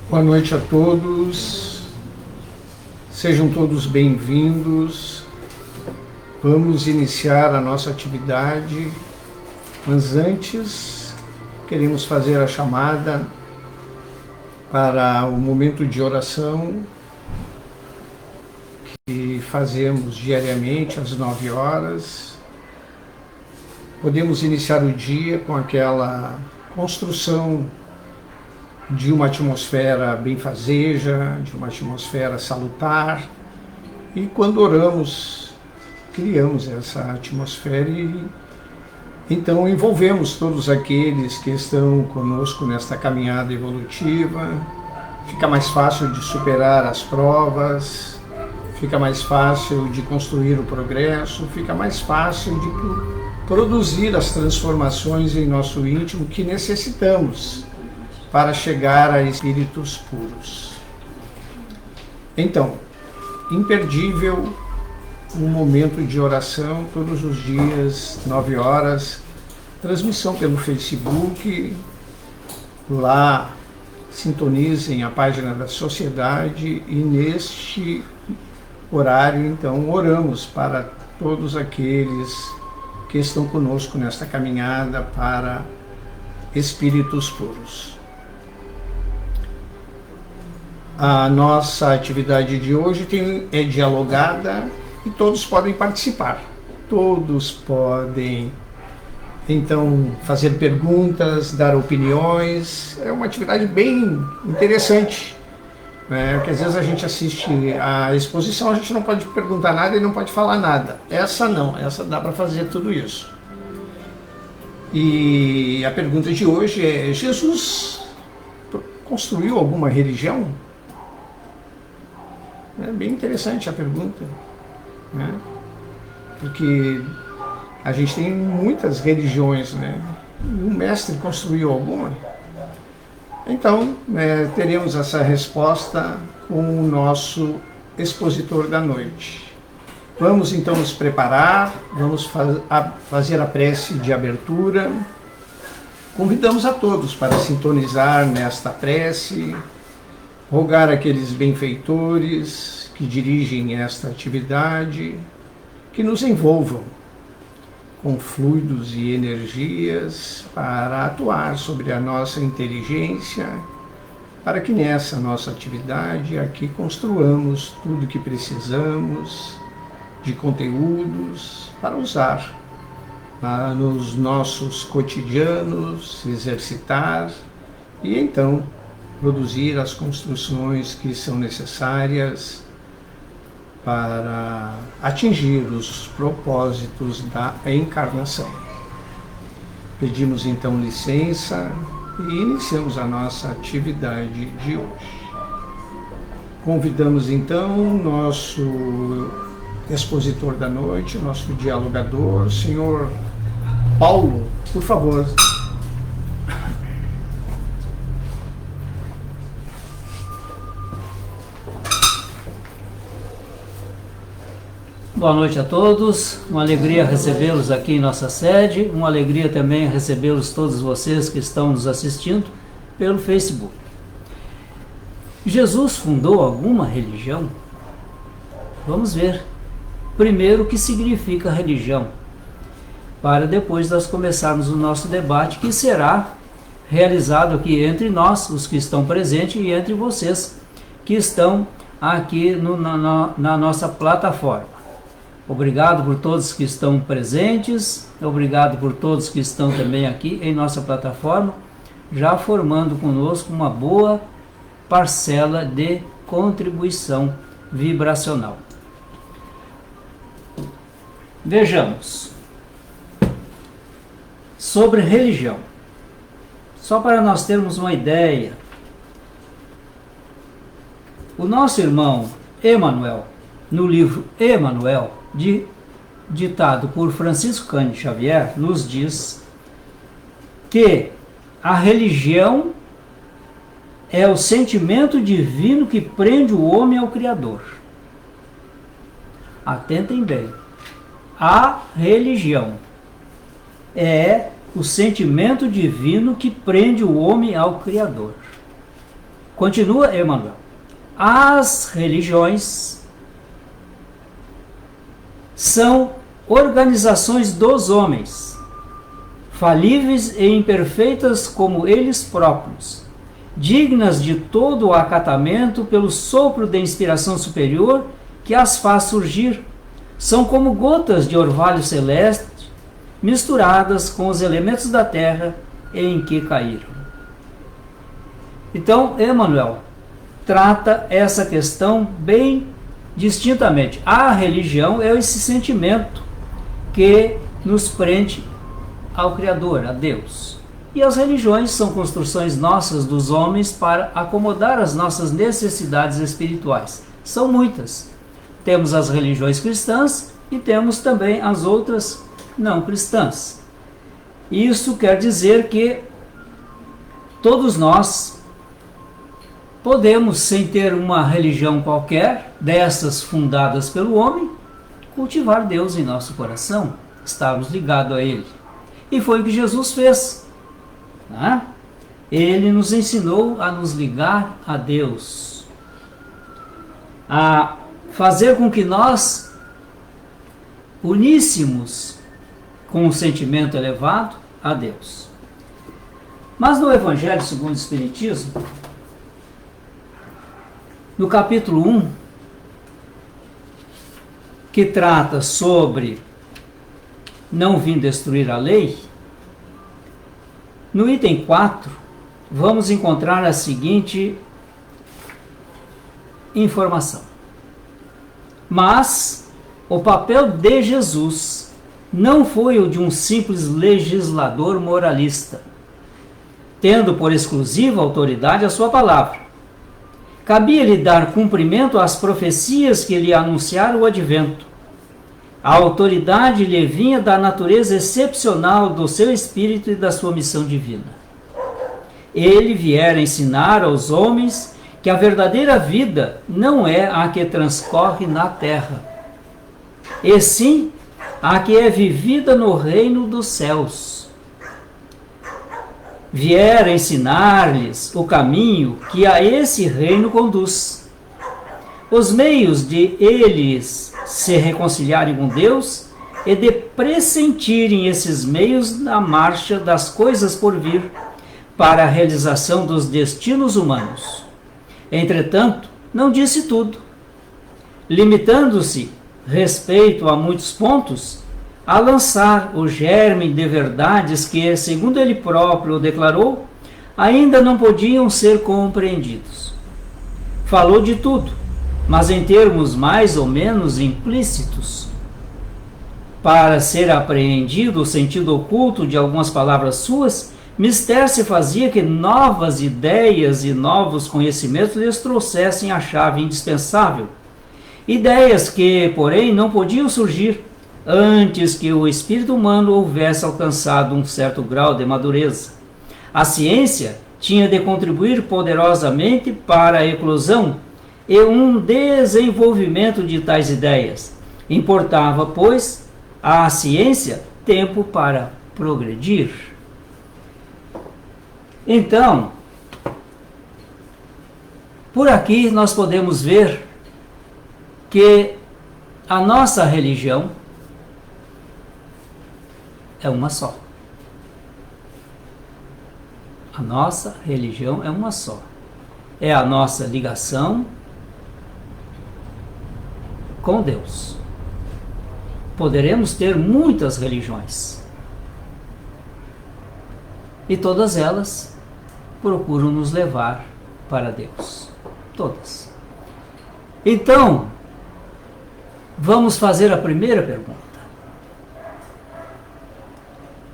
Boa noite a todos, sejam todos bem-vindos. Vamos iniciar a nossa atividade, mas antes queremos fazer a chamada para o momento de oração que fazemos diariamente às 9 horas. Podemos iniciar o dia com aquela construção de uma atmosfera benfazeja, de uma atmosfera salutar, e quando oramos, criamos essa atmosfera e então envolvemos todos aqueles que estão conosco nesta caminhada evolutiva. Fica mais fácil de superar as provas, fica mais fácil de construir o progresso, fica mais fácil de produzir as transformações em nosso íntimo que necessitamos para chegar a espíritos puros. Então, imperdível um momento de oração todos os dias, 9 horas, transmissão pelo Facebook. Lá sintonizem a página da sociedade e neste horário, então, oramos para todos aqueles que estão conosco nesta caminhada para espíritos puros. A nossa atividade de hoje é dialogada e todos podem participar. Todos podem, então, fazer perguntas, dar opiniões. É uma atividade bem interessante, né? Porque às vezes a gente assiste a exposição, a gente não pode perguntar nada e não pode falar nada. Essa não, essa dá para fazer tudo isso. E a pergunta de hoje é: Jesus construiu alguma religião? É bem interessante a pergunta, né? Porque a gente tem muitas religiões, né? E o mestre construiu alguma? Então, teremos essa resposta com o nosso expositor da noite. Vamos então nos preparar, vamos fazer a prece de abertura. Convidamos a todos para sintonizar nesta prece, rogar aqueles benfeitores que dirigem esta atividade, que nos envolvam com fluidos e energias para atuar sobre a nossa inteligência, para que nessa nossa atividade aqui construamos tudo o que precisamos de conteúdos para usar nos nossos cotidianos, exercitar e então produzir as construções que são necessárias para atingir os propósitos da encarnação. Pedimos então licença e iniciamos a nossa atividade de hoje. Convidamos então o nosso expositor da noite, nosso dialogador, senhor Paulo, por favor. Boa noite a todos, uma alegria recebê-los aqui em nossa sede, uma alegria também recebê-los todos vocês que estão nos assistindo pelo Facebook. Jesus fundou alguma religião? Vamos ver primeiro o que significa religião, para depois nós começarmos o nosso debate, que será realizado aqui entre nós, os que estão presentes, e entre vocês que estão aqui na nossa plataforma. Obrigado por todos que estão presentes, obrigado por todos que estão também aqui em nossa plataforma, já formando conosco uma boa parcela de contribuição vibracional. Vejamos, sobre religião, só para nós termos uma ideia, o nosso irmão Emmanuel, no livro Emmanuel, ditado por Francisco Cândido Xavier, nos diz que a religião é o sentimento divino que prende o homem ao Criador. Atentem bem. A religião é o sentimento divino que prende o homem ao Criador. Continua Emmanuel. As religiões são organizações dos homens, falíveis e imperfeitas como eles próprios, dignas de todo o acatamento pelo sopro de inspiração superior que as faz surgir. São como gotas de orvalho celeste misturadas com os elementos da terra em que caíram. Então, Emmanuel trata essa questão bem distintamente. A religião é esse sentimento que nos prende ao Criador, a Deus. E as religiões são construções nossas, dos homens, para acomodar as nossas necessidades espirituais. São muitas. Temos as religiões cristãs e temos também as outras não cristãs. Isso quer dizer que todos nós podemos, sem ter uma religião qualquer, dessas fundadas pelo homem, cultivar Deus em nosso coração, estarmos ligados a Ele. E foi o que Jesus fez. Né? Ele nos ensinou a nos ligar a Deus, a fazer com que nós uníssemos com um sentimento elevado a Deus. Mas no Evangelho segundo o Espiritismo, no capítulo 1, que trata sobre não vim destruir a lei, no item 4, vamos encontrar a seguinte informação. Mas o papel de Jesus não foi o de um simples legislador moralista, tendo por exclusiva autoridade a sua palavra. Cabia-lhe dar cumprimento às profecias que lhe anunciaram o advento. A autoridade lhe vinha da natureza excepcional do seu espírito e da sua missão divina. Ele viera ensinar aos homens que a verdadeira vida não é a que transcorre na terra, e sim a que é vivida no reino dos céus. Viera ensinar-lhes o caminho que a esse reino conduz. Os meios de eles se reconciliarem com Deus e de pressentirem esses meios na marcha das coisas por vir para a realização dos destinos humanos. Entretanto, não disse tudo, limitando-se, respeito a muitos pontos, a lançar o germe de verdades que, segundo ele próprio declarou, ainda não podiam ser compreendidos. Falou de tudo, mas em termos mais ou menos implícitos. Para ser apreendido o sentido oculto de algumas palavras suas, mister se fazia que novas ideias e novos conhecimentos lhes trouxessem a chave indispensável. Ideias que, porém, não podiam surgir antes que o espírito humano houvesse alcançado um certo grau de madureza. A ciência tinha de contribuir poderosamente para a eclosão e um desenvolvimento de tais ideias. Importava, pois, à ciência tempo para progredir. Então, por aqui nós podemos ver que a nossa religião é uma só. A nossa religião é uma só. É a nossa ligação com Deus. Poderemos ter muitas religiões. E todas elas procuram nos levar para Deus. Todas. Então, vamos fazer a primeira pergunta.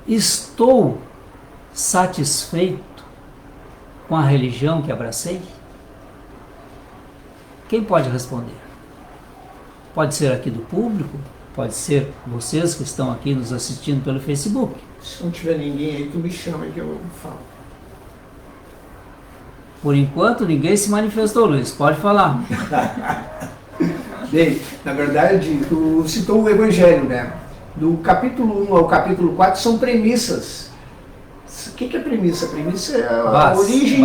Estou satisfeito com a religião que abracei? Quem pode responder? Pode ser aqui do público, pode ser vocês que estão aqui nos assistindo pelo Facebook. Se não tiver ninguém aí, tu me chama que eu falo. Por enquanto, ninguém se manifestou, Luiz. Pode falar. Bem, na verdade, tu citou o Evangelho, né? Do capítulo 1 ao capítulo 4 são premissas. O que é premissa? A premissa é a origem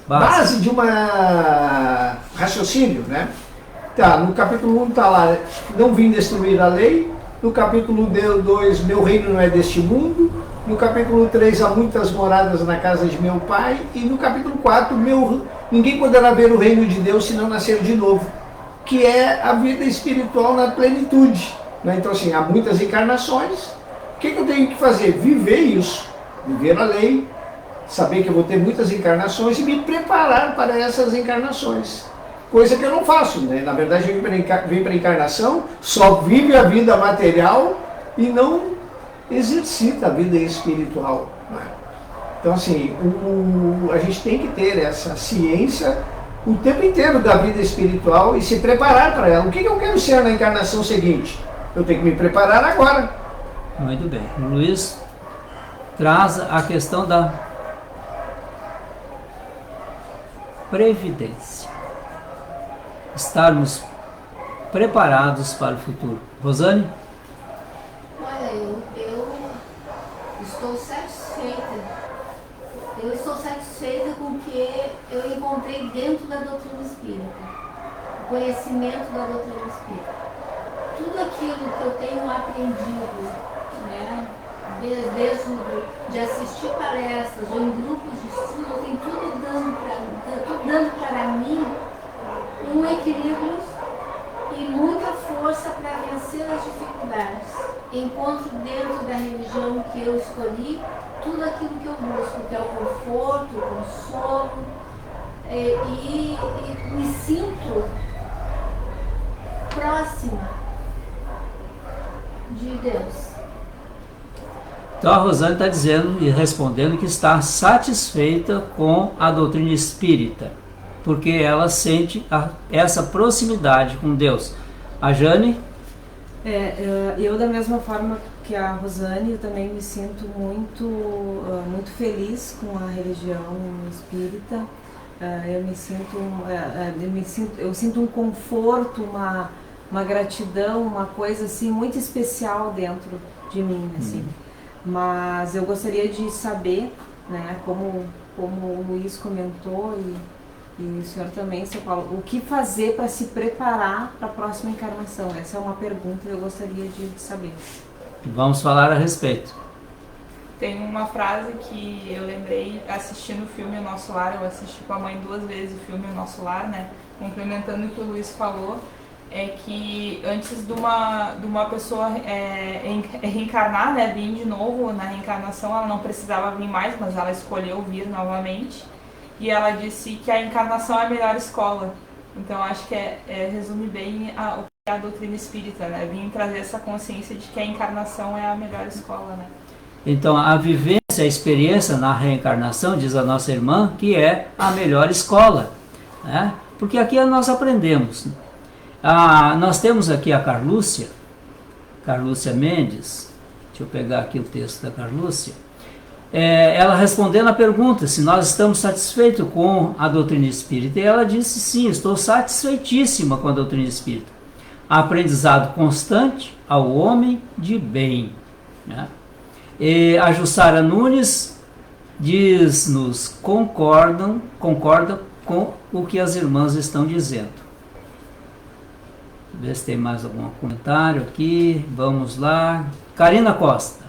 base de uma raciocínio, né? Tá, no capítulo 1 está lá, não vim destruir a lei. No capítulo 2, meu reino não é deste mundo. No capítulo 3, há muitas moradas na casa de meu pai. E no capítulo 4, ninguém poderá ver o reino de Deus se não nascer de novo, que é a vida espiritual na plenitude, né? Então assim, há muitas encarnações. O que eu tenho que fazer? Viver isso, viver a lei, saber que eu vou ter muitas encarnações e me preparar para essas encarnações. Coisa que eu não faço, né? Na verdade, eu vem para a encarnação, só vive a vida material e não exercita a vida espiritual, né? Então assim, a gente tem que ter essa ciência o tempo inteiro da vida espiritual e se preparar para ela. O que eu quero ser na encarnação seguinte? Eu tenho que me preparar agora. Muito bem. O Luiz traz a questão da previdência. Estarmos preparados para o futuro. Rosane? Olha, eu estou satisfeita. Eu estou satisfeita com o que eu encontrei dentro da doutrina espírita. O conhecimento da doutrina espírita. Tudo aquilo que eu tenho aprendido, né, desde de assistir palestras ou em grupos de estudo, tem tudo dando para mim um equilíbrio e muita força para vencer as dificuldades. Encontro dentro da religião que eu escolhi tudo aquilo que eu busco, que é o conforto, o consolo, e me sinto próxima de Deus. Então a Rosane está dizendo e respondendo que está satisfeita com a doutrina espírita, porque ela sente essa proximidade com Deus. A Jane? Eu da mesma forma que a Rosane, eu também me sinto muito feliz com a religião espírita. Eu sinto um conforto, uma gratidão, uma coisa assim muito especial dentro de mim, assim. Mas eu gostaria de saber, né, como o Luiz comentou e o senhor também, seu Paulo, o que fazer para se preparar para a próxima encarnação? Essa é uma pergunta que eu gostaria de saber. Vamos falar a respeito. Tem uma frase que eu lembrei assistindo o filme O Nosso Lar. Eu assisti com a mãe 2 vezes o filme O Nosso Lar, né? Complementando o que o Luiz falou, é que antes de uma pessoa reencarnar, né, vir de novo na reencarnação, ela não precisava vir mais, mas ela escolheu vir novamente. E ela disse que a encarnação é a melhor escola. Então acho que resume bem o que é a doutrina espírita, né? Vim trazer essa consciência de que a encarnação é a melhor escola, né? Então a vivência, a experiência na reencarnação, diz a nossa irmã, que é a melhor escola, né? Porque aqui nós aprendemos. Nós temos aqui a Carlúcia Mendes. Deixa eu pegar aqui o texto da Carlúcia. Ela respondendo a pergunta se nós estamos satisfeitos com a doutrina espírita, e ela disse sim, estou satisfeitíssima com a doutrina espírita. Aprendizado constante ao homem de bem, né? E a Jussara Nunes diz-nos concorda com o que as irmãs estão dizendo. Ver se tem mais algum comentário aqui. Vamos lá. Karina Costa.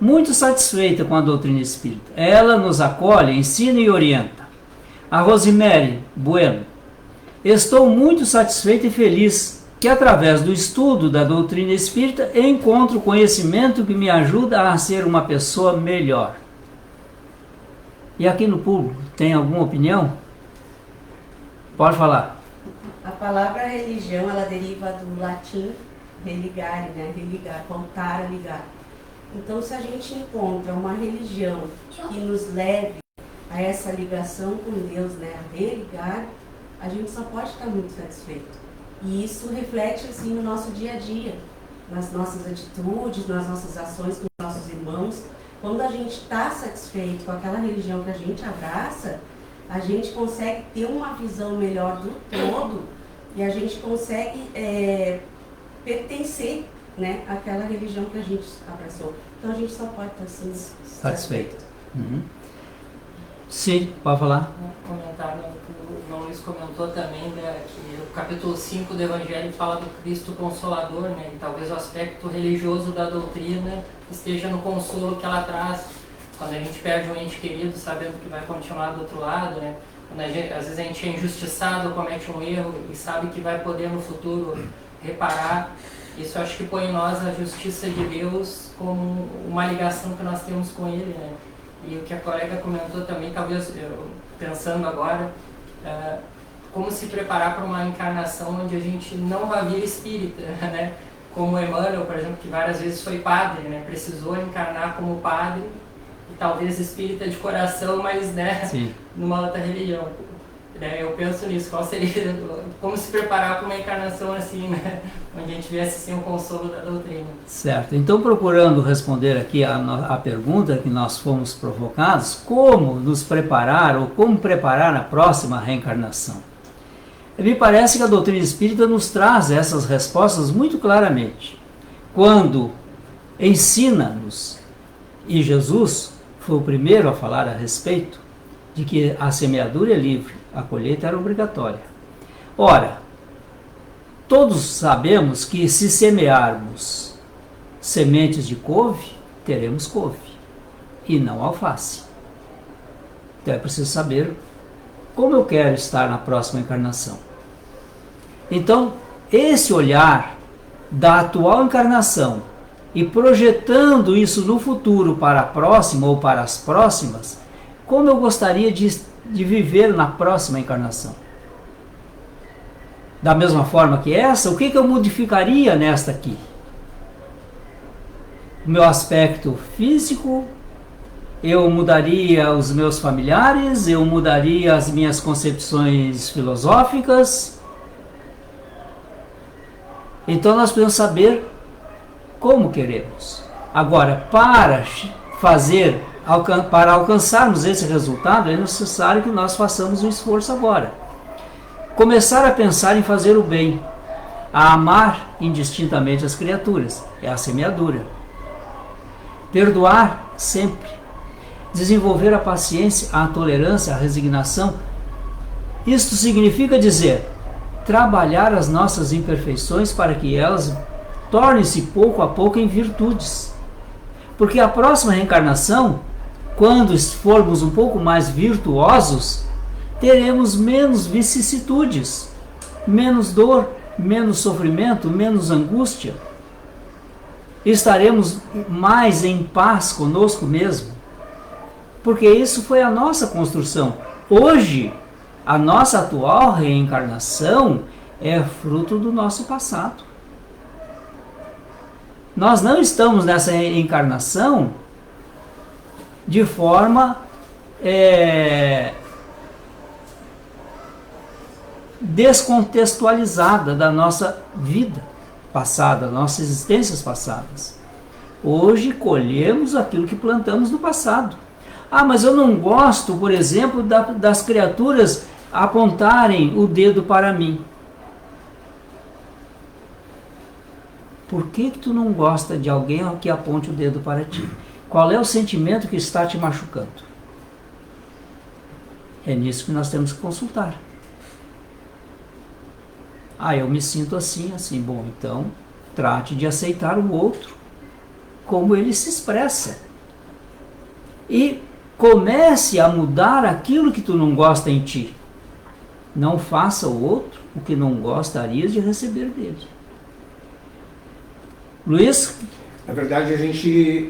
Muito satisfeita com a doutrina espírita. Ela nos acolhe, ensina e orienta. A Rosemary Bueno. Estou muito satisfeita e feliz que através do estudo da doutrina espírita encontro conhecimento que me ajuda a ser uma pessoa melhor. E aqui no público, tem alguma opinião? Pode falar. A palavra religião, ela deriva do latim religare, né? Religar, voltar a ligar. Então, se a gente encontra uma religião que nos leve a essa ligação com Deus, né? A religar, a gente só pode estar muito satisfeito. E isso reflete, assim, no nosso dia a dia, nas nossas atitudes, nas nossas ações com os nossos irmãos. Quando a gente está satisfeito com aquela religião que a gente abraça, a gente consegue ter uma visão melhor do todo e a gente consegue pertencer, né, àquela religião que a gente abraçou. Então a gente só pode estar assim, satisfeito. Uhum. Sim, pode falar. Um comentário comentou também, né, que o capítulo 5 do Evangelho fala do Cristo Consolador, né, e talvez o aspecto religioso da doutrina esteja no consolo que ela traz. Quando a gente perde um ente querido, sabendo que vai continuar do outro lado, né, quando às vezes a gente é injustiçado, comete um erro e sabe que vai poder no futuro reparar, isso acho que põe em nós a justiça de Deus como uma ligação que nós temos com Ele, né. E o que a colega comentou também, talvez pensando agora, como se preparar para uma encarnação onde a gente não vai vir espírita, né? Como Emmanuel, por exemplo, que várias vezes foi padre, né? Precisou encarnar como padre, e talvez espírita de coração, mas, né, Sim. numa outra religião. Eu penso nisso, qual seria, como se preparar para uma encarnação assim, né? Onde a gente viesse assim o consolo da doutrina. Certo. Então, procurando responder aqui a pergunta que nós fomos provocados, como nos preparar ou como preparar a próxima reencarnação? Me parece que a doutrina espírita nos traz essas respostas muito claramente. Quando ensina-nos, e Jesus foi o primeiro a falar a respeito, de que a semeadura é livre, a colheita era obrigatória. Ora, todos sabemos que se semearmos sementes de couve, teremos couve, e não alface. Então é preciso saber como eu quero estar na próxima encarnação. Então, esse olhar da atual encarnação e projetando isso no futuro para a próxima ou para as próximas, como eu gostaria de viver na próxima encarnação. Da mesma forma que essa, o que eu modificaria nesta aqui? O meu aspecto físico, eu mudaria os meus familiares, eu mudaria as minhas concepções filosóficas. Então nós precisamos saber como queremos. Agora, para alcançarmos esse resultado, é necessário que nós façamos um esforço agora. Começar a pensar em fazer o bem, a amar indistintamente as criaturas, é a semeadura. Perdoar sempre. Desenvolver a paciência, a tolerância, a resignação. Isto significa dizer, trabalhar as nossas imperfeições para que elas tornem-se pouco a pouco em virtudes. Porque a próxima reencarnação, quando formos um pouco mais virtuosos, teremos menos vicissitudes, menos dor, menos sofrimento, menos angústia. Estaremos mais em paz conosco mesmo. Porque isso foi a nossa construção. Hoje, a nossa atual reencarnação é fruto do nosso passado. Nós não estamos nessa reencarnação de forma descontextualizada da nossa vida passada, das nossas existências passadas. Hoje colhemos aquilo que plantamos no passado. Ah, mas eu não gosto, por exemplo, das criaturas apontarem o dedo para mim. Por que tu não gosta de alguém que aponte o dedo para ti? Qual é o sentimento que está te machucando? É nisso que nós temos que consultar. Ah, eu me sinto assim, assim. Bom, então trate de aceitar o outro como ele se expressa. E comece a mudar aquilo que tu não gosta em ti. Não faça ao outro o que não gostarias de receber dele. Luiz? Na verdade,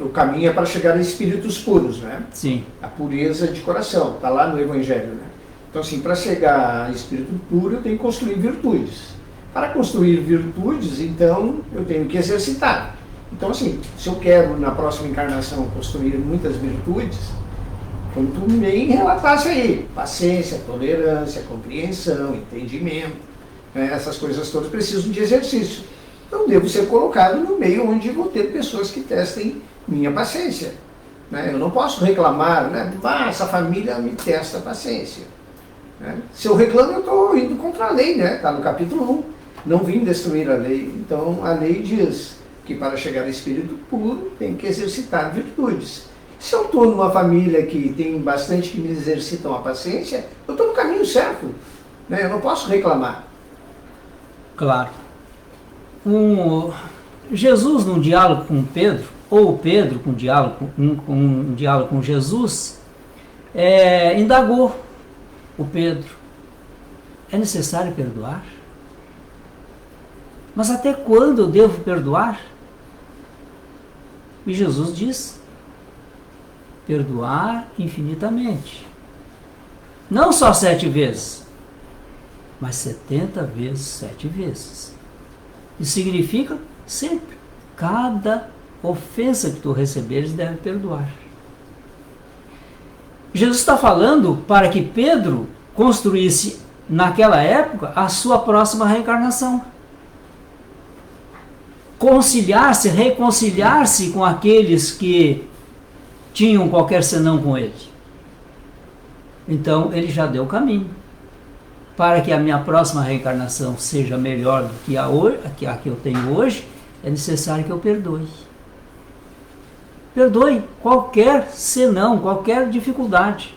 o caminho é para chegar a espíritos puros, né? Sim. A pureza de coração, está lá no Evangelho, né? Então, assim, para chegar a espírito puro, eu tenho que construir virtudes. Para construir virtudes, então, eu tenho que exercitar. Então, assim, se eu quero, na próxima encarnação, construir muitas virtudes, como tu bem relatasse aí, paciência, tolerância, compreensão, entendimento, né? Essas coisas todas precisam de exercício. Então, devo ser colocado no meio onde vou ter pessoas que testem minha paciência. Né? Eu não posso reclamar, né? Essa família me testa a paciência. Né? Se eu reclamo, eu estou indo contra a lei, né? Está no capítulo 1. Não vim destruir a lei. Então, a lei diz que para chegar a espírito puro, tem que exercitar virtudes. Se eu estou numa família que tem bastante que me exercitam a paciência, eu estou no caminho certo. né? Eu não posso reclamar. Claro. Jesus, num diálogo com Pedro, ou Pedro com um diálogo com Jesus, indagou o Pedro: é necessário perdoar? Mas até quando eu devo perdoar? E Jesus diz: perdoar infinitamente. Não só 7 vezes, mas 70 vezes 7 vezes. Isso significa sempre. Cada ofensa que tu receberes deve perdoar. Jesus está falando para que Pedro construísse, naquela época, a sua próxima reencarnação. Reconciliar-se com aqueles que tinham qualquer senão com ele. Então, ele já deu o caminho. Para que a minha próxima reencarnação seja melhor do que a que eu tenho hoje, é necessário que eu perdoe. Perdoe qualquer senão, qualquer dificuldade.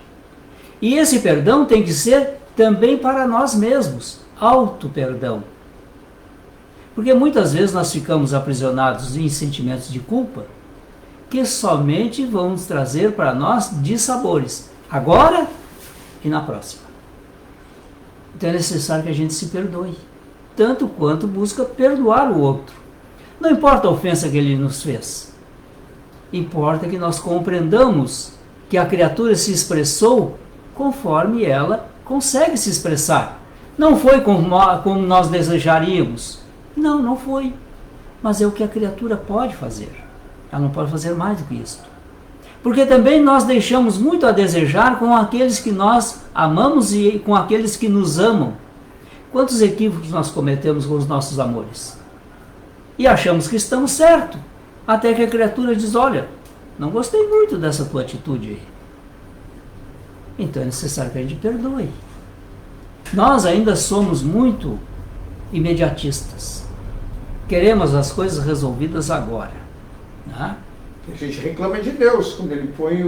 E esse perdão tem que ser também para nós mesmos, auto-perdão. Porque muitas vezes nós ficamos aprisionados em sentimentos de culpa que somente vão nos trazer para nós dissabores, agora e na próxima. Então é necessário que a gente se perdoe, tanto quanto busca perdoar o outro. Não importa a ofensa que ele nos fez, importa que nós compreendamos que a criatura se expressou conforme ela consegue se expressar. Não foi como nós desejaríamos. Não foi. Mas é o que a criatura pode fazer. Ela não pode fazer mais do que isso. Porque também nós deixamos muito a desejar com aqueles que nós amamos e com aqueles que nos amam. Quantos equívocos nós cometemos com os nossos amores? E achamos que estamos certos. Até que a criatura diz: olha, não gostei muito dessa tua atitude aí. Então é necessário que a gente perdoe. Nós ainda somos muito imediatistas. Queremos as coisas resolvidas agora. Né? A gente reclama de Deus quando ele põe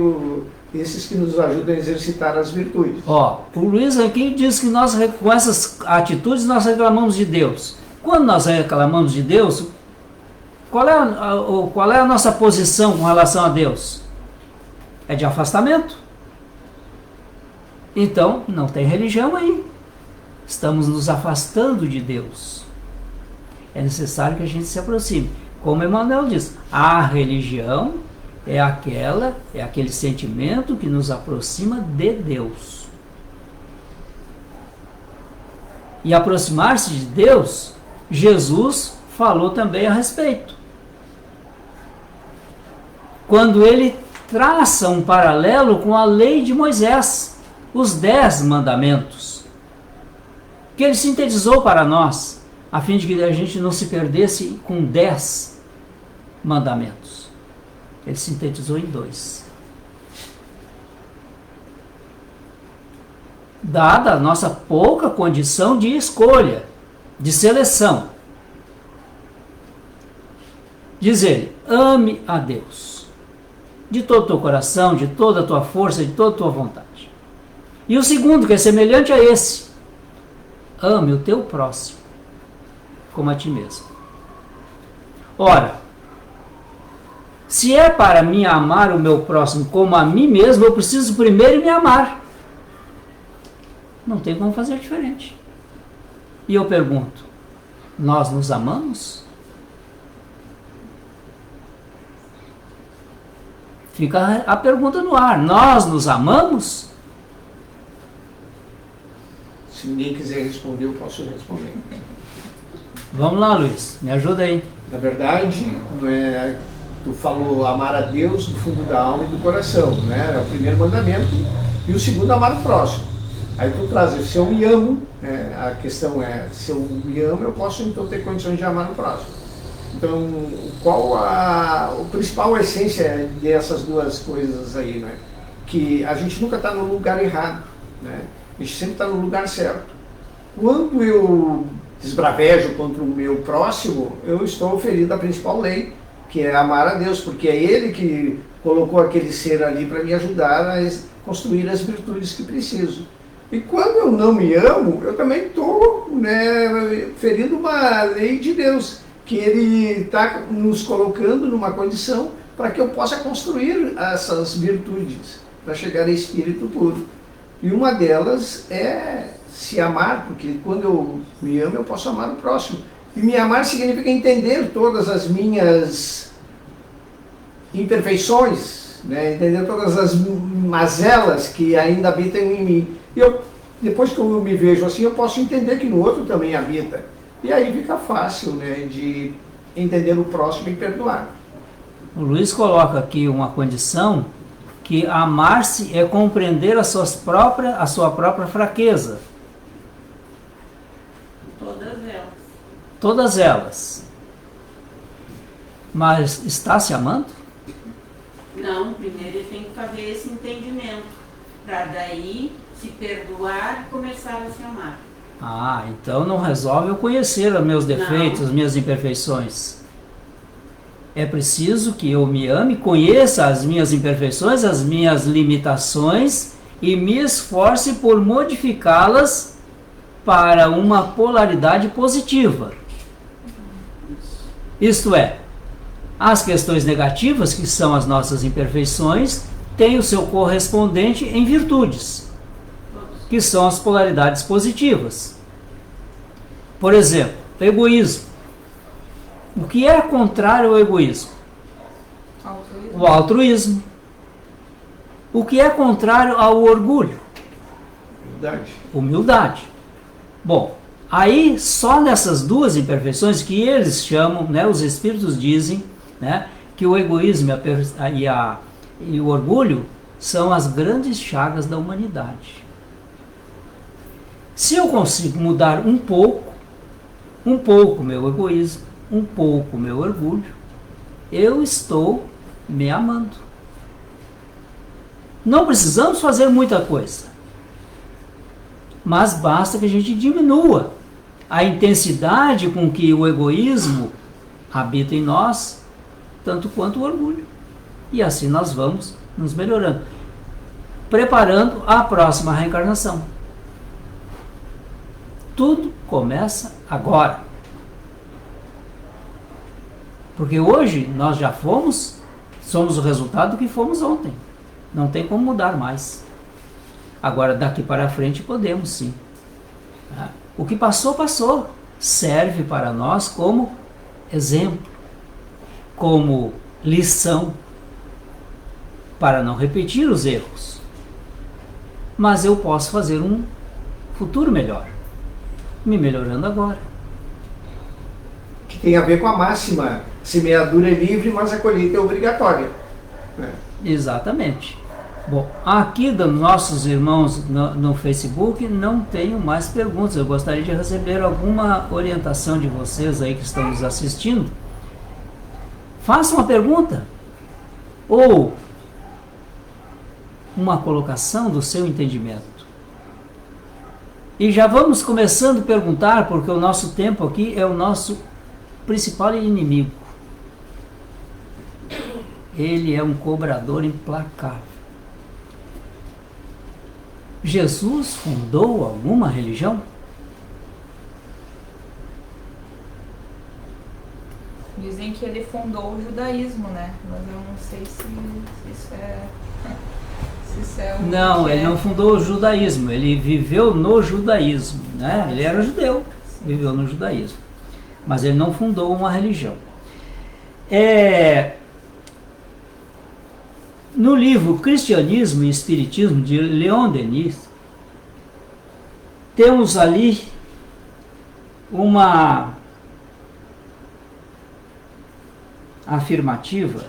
esses que nos ajudam a exercitar as virtudes. O Luiz aqui diz que nós, com essas atitudes, nós reclamamos de Deus. Quando nós reclamamos de Deus, qual é a nossa posição com relação a Deus? É de afastamento. Então, não tem religião aí. Estamos nos afastando de Deus. É necessário que a gente se aproxime. Como Emmanuel diz, a religião é aquele sentimento que nos aproxima de Deus. E aproximar-se de Deus, Jesus falou também a respeito. Quando ele traça um paralelo com a lei de Moisés, os 10 mandamentos, que ele sintetizou para nós, a fim de que a gente não se perdesse com 10 mandamentos. Ele sintetizou em 2. Dada a nossa pouca condição de escolha, de seleção. Diz ele: ame a Deus de todo o teu coração, de toda a tua força, de toda a tua vontade. E o segundo, que é semelhante a esse: ame o teu próximo como a ti mesmo. Ora, se é para mim amar o meu próximo como a mim mesmo, eu preciso primeiro me amar. Não tem como fazer diferente. E eu pergunto: nós nos amamos? Fica a pergunta no ar. Nós nos amamos? Se ninguém quiser responder, eu posso responder. Vamos lá, Luiz. Me ajuda aí. Na verdade, tu falou amar a Deus do fundo da alma e do coração, né? É o primeiro mandamento. E o segundo, amar o próximo. Aí tu traz, se eu me amo, a questão é, se eu me amo, eu posso então ter condições de amar o próximo. Então, qual a principal essência dessas duas coisas aí, né? Que a gente nunca está no lugar errado, né? A gente sempre está no lugar certo. Quando eu esbravejo contra o meu próximo, eu estou ferindo a principal lei, que é amar a Deus, porque é Ele que colocou aquele ser ali para me ajudar a construir as virtudes que preciso. E quando eu não me amo, eu também estou, né, ferindo uma lei de Deus, que Ele está nos colocando numa condição para que eu possa construir essas virtudes, para chegar a espírito puro. E uma delas é se amar, porque quando eu me amo, eu posso amar o próximo. E me amar significa entender todas as minhas imperfeições, né? Entender todas as mazelas que ainda habitam em mim. E depois que eu me vejo assim, eu posso entender que no outro também habita. E aí fica fácil, né, de entender o próximo e perdoar. O Luiz coloca aqui uma condição que amar-se é compreender a sua própria fraqueza. Todas elas. Todas elas. Mas está se amando? Não, primeiro ele tem que fazer esse entendimento, para daí se perdoar e começar a se amar. Ah, então não resolve eu conhecer os meus defeitos, as minhas imperfeições. É preciso que eu me ame, conheça as minhas imperfeições, as minhas limitações e me esforce por modificá-las para uma polaridade positiva. Isto é, as questões negativas, que são as nossas imperfeições, têm o seu correspondente em virtudes, que são as polaridades positivas. Por exemplo, egoísmo. O que é contrário ao egoísmo? Altruísmo. O altruísmo. O que é contrário ao orgulho? Verdade. Humildade. Bom, aí só nessas duas imperfeições que eles chamam, né, os espíritos dizem, né, que o egoísmo e o orgulho são as grandes chagas da humanidade. Se eu consigo mudar um pouco meu egoísmo, um pouco meu orgulho, eu estou me amando. Não precisamos fazer muita coisa, mas basta que a gente diminua a intensidade com que o egoísmo habita em nós, tanto quanto o orgulho. E assim nós vamos nos melhorando, preparando a próxima reencarnação. Tudo começa agora. Porque hoje nós já somos o resultado do que fomos ontem. Não tem como mudar mais. Agora, daqui para frente, podemos sim. O que passou, passou. Serve para nós como exemplo, como lição, para não repetir os erros. Mas eu posso fazer um futuro melhor, me melhorando agora. Que tem a ver com a máxima: semeadura é livre, mas a colheita é obrigatória. Exatamente. Bom, aqui dos nossos irmãos no Facebook não tenho mais perguntas. Eu gostaria de receber alguma orientação de vocês aí que estão nos assistindo. Faça uma pergunta ou uma colocação do seu entendimento. E já vamos começando a perguntar, porque o nosso tempo aqui é o nosso principal inimigo. Ele é um cobrador implacável. Jesus fundou alguma religião? Dizem que ele fundou o judaísmo, né? Mas eu não sei se isso é... se isso é o Não, que ele é. não fundou o judaísmo. Ele viveu no judaísmo, né? Ele era judeu, viveu no judaísmo. Mas ele não fundou uma religião. No livro Cristianismo e Espiritismo, de Leon Denis, temos ali uma afirmativa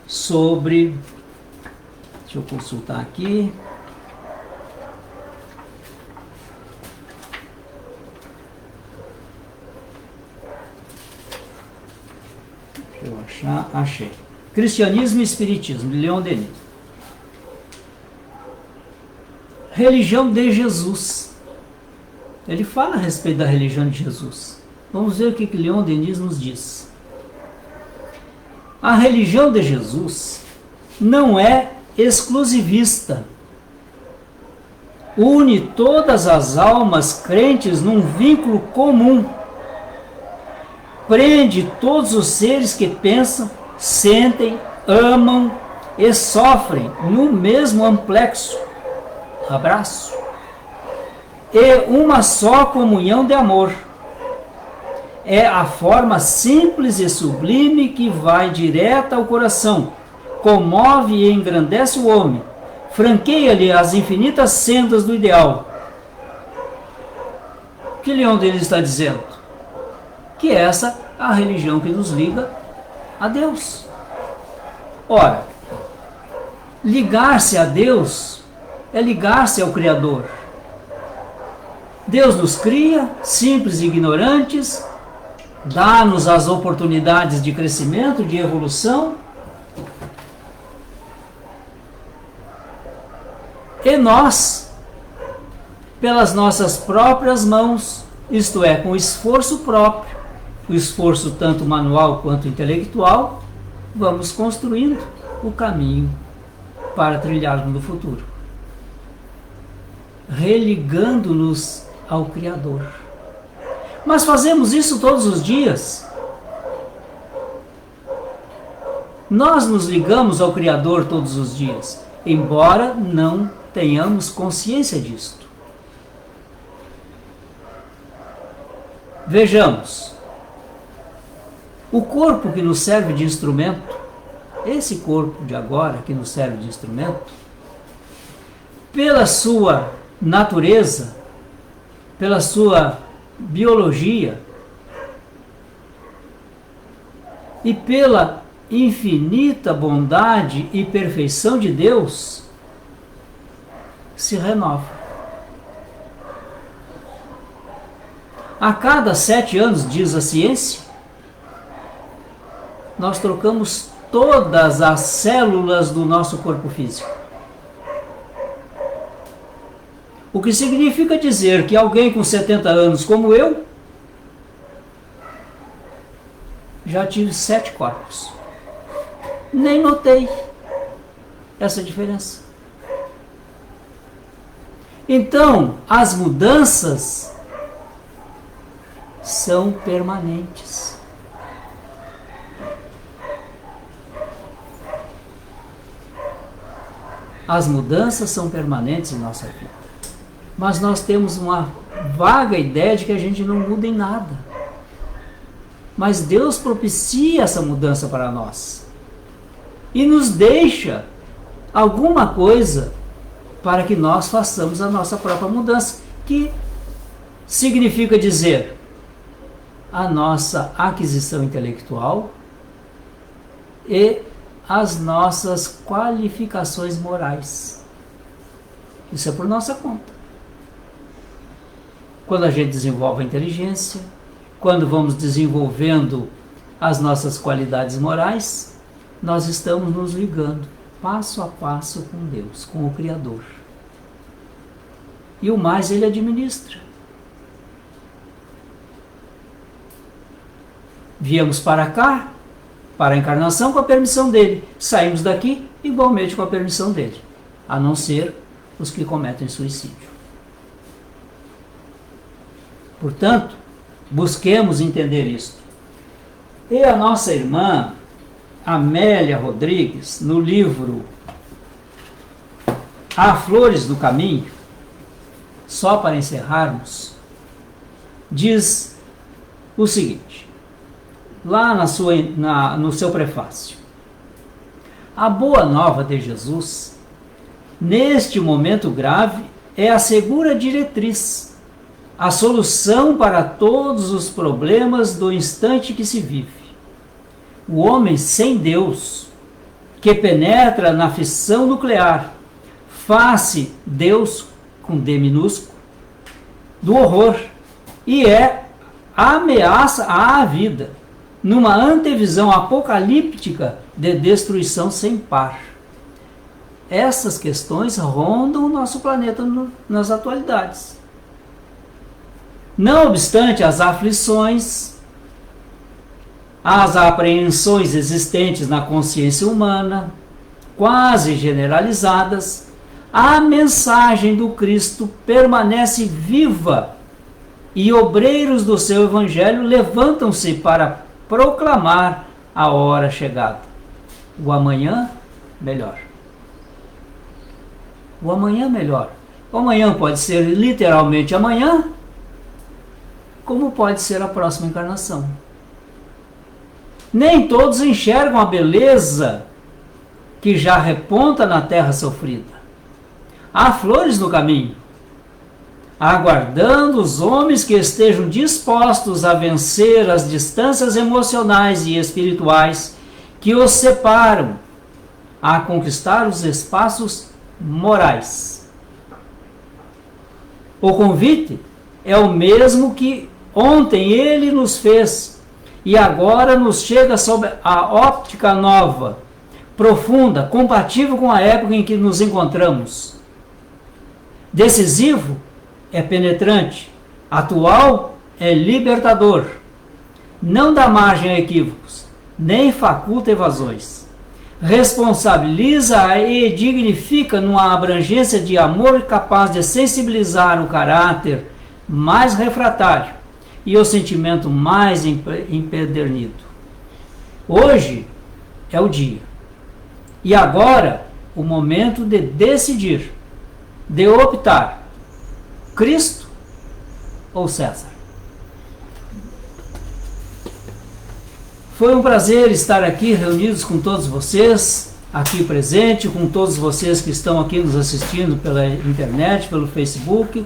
sobre, deixa eu consultar aqui, deixa eu achei. Cristianismo e Espiritismo, de Leon Denis. Religião de Jesus. Ele fala a respeito da religião de Jesus. Vamos ver o que Leon Denis nos diz. A religião de Jesus não é exclusivista. une todas as almas crentes num vínculo comum, prende todos os seres que pensam, sentem, amam e sofrem no mesmo amplexo, abraço, e uma só comunhão de amor. É a forma simples e sublime que vai direta ao coração, comove e engrandece o homem, franqueia-lhe as infinitas sendas do ideal. O que Leon Denis está dizendo? Que essa é a religião que nos liga a Deus. Ora, ligar-se a Deus é ligar-se ao Criador. Deus nos cria, simples e ignorantes, dá-nos as oportunidades de crescimento, de evolução, e nós, pelas nossas próprias mãos, isto é, com esforço próprio, o esforço tanto manual quanto intelectual, vamos construindo o caminho para trilharmos no futuro, religando-nos ao Criador. Mas fazemos isso todos os dias. Nós nos ligamos ao Criador todos os dias, embora não tenhamos consciência disto. Vejamos, o corpo que nos serve de instrumento, esse corpo de agora que nos serve de instrumento, pela sua natureza, pela sua biologia e pela infinita bondade e perfeição de Deus, se renova. A cada 7 anos, diz a ciência, nós trocamos todas as células do nosso corpo físico. O que significa dizer que alguém com 70 anos como eu já tive 7 corpos. Nem notei essa diferença. Então, as mudanças são permanentes. As mudanças são permanentes em nossa vida. Mas nós temos uma vaga ideia de que a gente não muda em nada. Mas Deus propicia essa mudança para nós. E nos deixa alguma coisa para que nós façamos a nossa própria mudança, que significa dizer a nossa aquisição intelectual e as nossas qualificações morais. Isso é por nossa conta. Quando a gente desenvolve a inteligência, quando vamos desenvolvendo as nossas qualidades morais, nós estamos nos ligando passo a passo com Deus, com o Criador. E o mais Ele administra. Viemos para cá, para a encarnação, com a permissão dele. Saímos daqui igualmente com a permissão dele, a não ser os que cometem suicídio. Portanto, busquemos entender isto. E a nossa irmã Amélia Rodrigues, no livro Há Flores do Caminho, só para encerrarmos, diz o seguinte, lá no seu prefácio: a boa nova de Jesus, neste momento grave, é a segura diretriz, a solução para todos os problemas do instante que se vive. O homem sem Deus, que penetra na fissão nuclear, faz-se Deus, com D minúsculo, do horror, e é ameaça à vida, numa antevisão apocalíptica de destruição sem par. Essas questões rondam o nosso planeta nas atualidades. Não obstante as aflições, as apreensões existentes na consciência humana, quase generalizadas, a mensagem do Cristo permanece viva e obreiros do seu evangelho levantam-se para proclamar a hora chegada. O amanhã, melhor. O amanhã, melhor. O amanhã pode ser literalmente amanhã, como pode ser a próxima encarnação. Nem todos enxergam a beleza que já reponta na terra sofrida. Há flores no caminho, aguardando os homens que estejam dispostos a vencer as distâncias emocionais e espirituais que os separam, a conquistar os espaços morais. O convite é o mesmo que ontem ele nos fez e agora nos chega sob a óptica nova, profunda, compatível com a época em que nos encontramos. Decisivo é penetrante, atual é libertador. Não dá margem a equívocos, nem faculta evasões. Responsabiliza e dignifica numa abrangência de amor capaz de sensibilizar o caráter mais refratário e o sentimento mais empedernido. Hoje é o dia. E agora, o momento de decidir, de optar, Cristo ou César. Foi um prazer estar aqui reunidos com todos vocês, aqui presente, com todos vocês que estão aqui nos assistindo pela internet, pelo Facebook.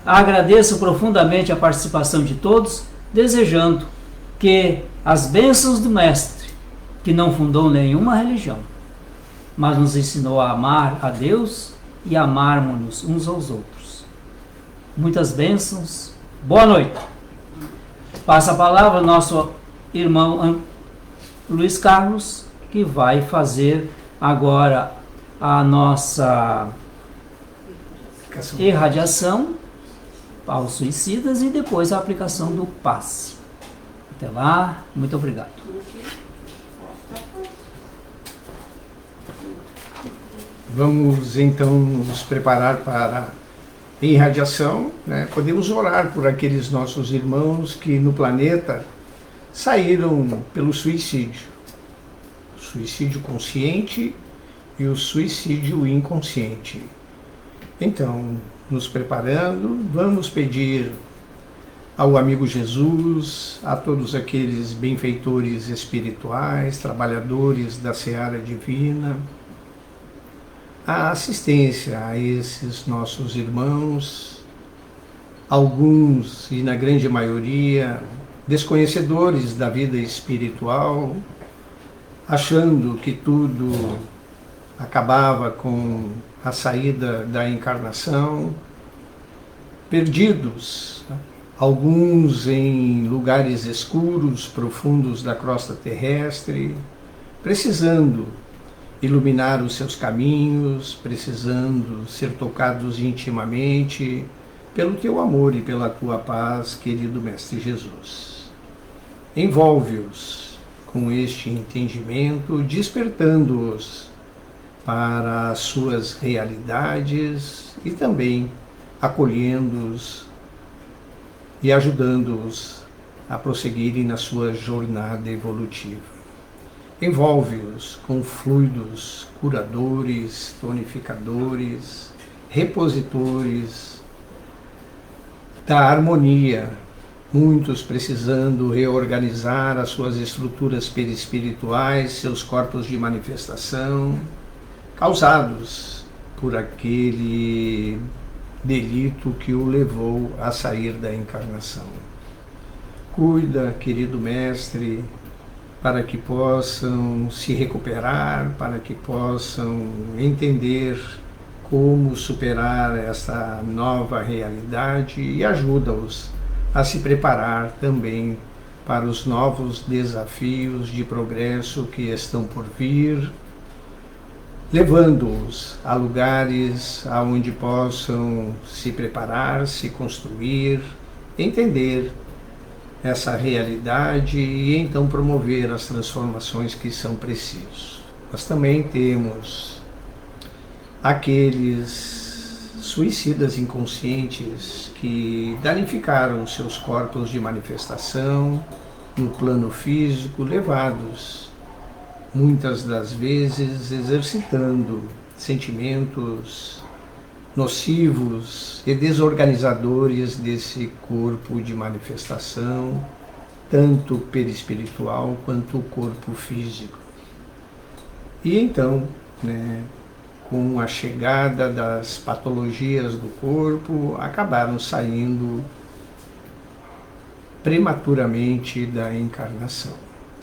Agradeço profundamente a participação de todos, desejando que as bênçãos do Mestre, que não fundou nenhuma religião, mas nos ensinou a amar a Deus e amarmos-nos uns aos outros. Muitas bênçãos. Boa noite. Passa a palavra ao nosso irmão Luiz Carlos, que vai fazer agora a nossa irradiação aos suicidas e depois a aplicação do passe. Até lá, muito obrigado. Vamos então nos preparar para a irradiação, né? Podemos orar por aqueles nossos irmãos que no planeta saíram pelo suicídio. O suicídio consciente e o suicídio inconsciente. Então, nos preparando, vamos pedir ao amigo Jesus, a todos aqueles benfeitores espirituais, trabalhadores da seara divina, a assistência a esses nossos irmãos, alguns e na grande maioria desconhecedores da vida espiritual, achando que tudo acabava com a saída da encarnação, perdidos, alguns em lugares escuros, profundos da crosta terrestre, precisando iluminar os seus caminhos, precisando ser tocados intimamente pelo teu amor e pela tua paz, querido Mestre Jesus. Envolve-os com este entendimento, despertando-os para as suas realidades e também acolhendo-os e ajudando-os a prosseguirem na sua jornada evolutiva. Envolve-os com fluidos curadores, tonificadores, repositores da harmonia, muitos precisando reorganizar as suas estruturas perispirituais, seus corpos de manifestação, causados por aquele delito que o levou a sair da encarnação. Cuida, querido Mestre, para que possam se recuperar, para que possam entender como superar essa nova realidade e ajuda-os a se preparar também para os novos desafios de progresso que estão por vir, levando-os a lugares aonde possam se preparar, se construir, entender essa realidade e então promover as transformações que são precisas. Nós também temos aqueles suicidas inconscientes que danificaram seus corpos de manifestação no plano físico, levados muitas das vezes exercitando sentimentos nocivos e desorganizadores desse corpo de manifestação, tanto perispiritual quanto o corpo físico. E então, com a chegada das patologias do corpo, acabaram saindo prematuramente da encarnação.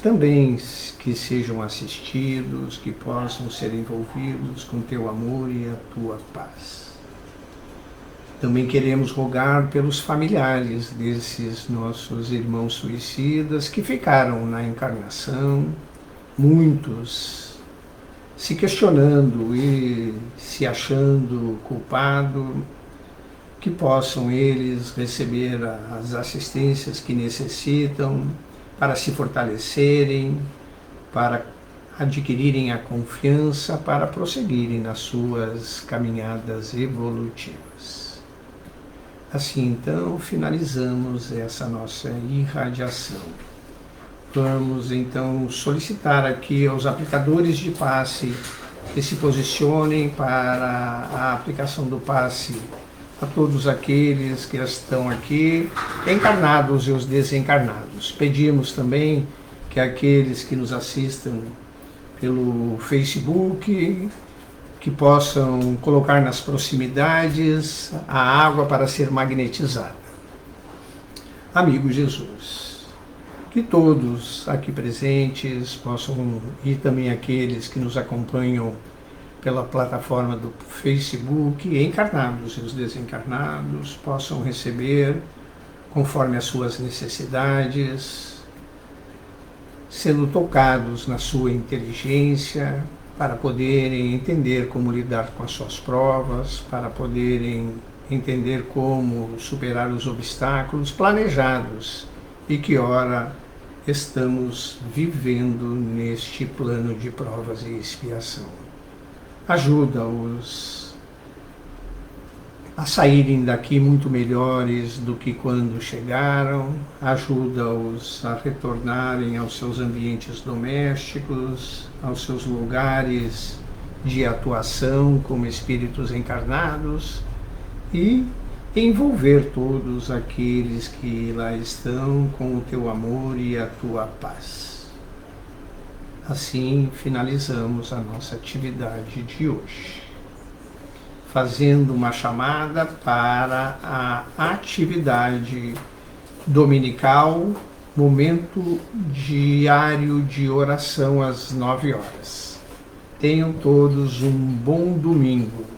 Também que sejam assistidos, que possam ser envolvidos com teu amor e a tua paz. Também queremos rogar pelos familiares desses nossos irmãos suicidas que ficaram na encarnação, muitos se questionando e se achando culpado, que possam eles receber as assistências que necessitam para se fortalecerem, para adquirirem a confiança, para prosseguirem nas suas caminhadas evolutivas. Assim, então, finalizamos essa nossa irradiação. Vamos, então, solicitar aqui aos aplicadores de passe que se posicionem para a aplicação do passe a todos aqueles que estão aqui, encarnados e os desencarnados. Pedimos também que aqueles que nos assistam pelo Facebook, que possam colocar nas proximidades a água para ser magnetizada. Amigo Jesus, que todos aqui presentes possam, e também aqueles que nos acompanham pela plataforma do Facebook, encarnados e os desencarnados, possam receber, conforme as suas necessidades, sendo tocados na sua inteligência, para poderem entender como lidar com as suas provas, para poderem entender como superar os obstáculos planejados e que ora estamos vivendo neste plano de provas e expiação. Ajuda-os a saírem daqui muito melhores do que quando chegaram, ajuda-os a retornarem aos seus ambientes domésticos, aos seus lugares de atuação como espíritos encarnados e envolver todos aqueles que lá estão com o teu amor e a tua paz. Assim finalizamos a nossa atividade de hoje, fazendo uma chamada para a atividade dominical, momento diário de oração às 9 horas. Tenham todos um bom domingo.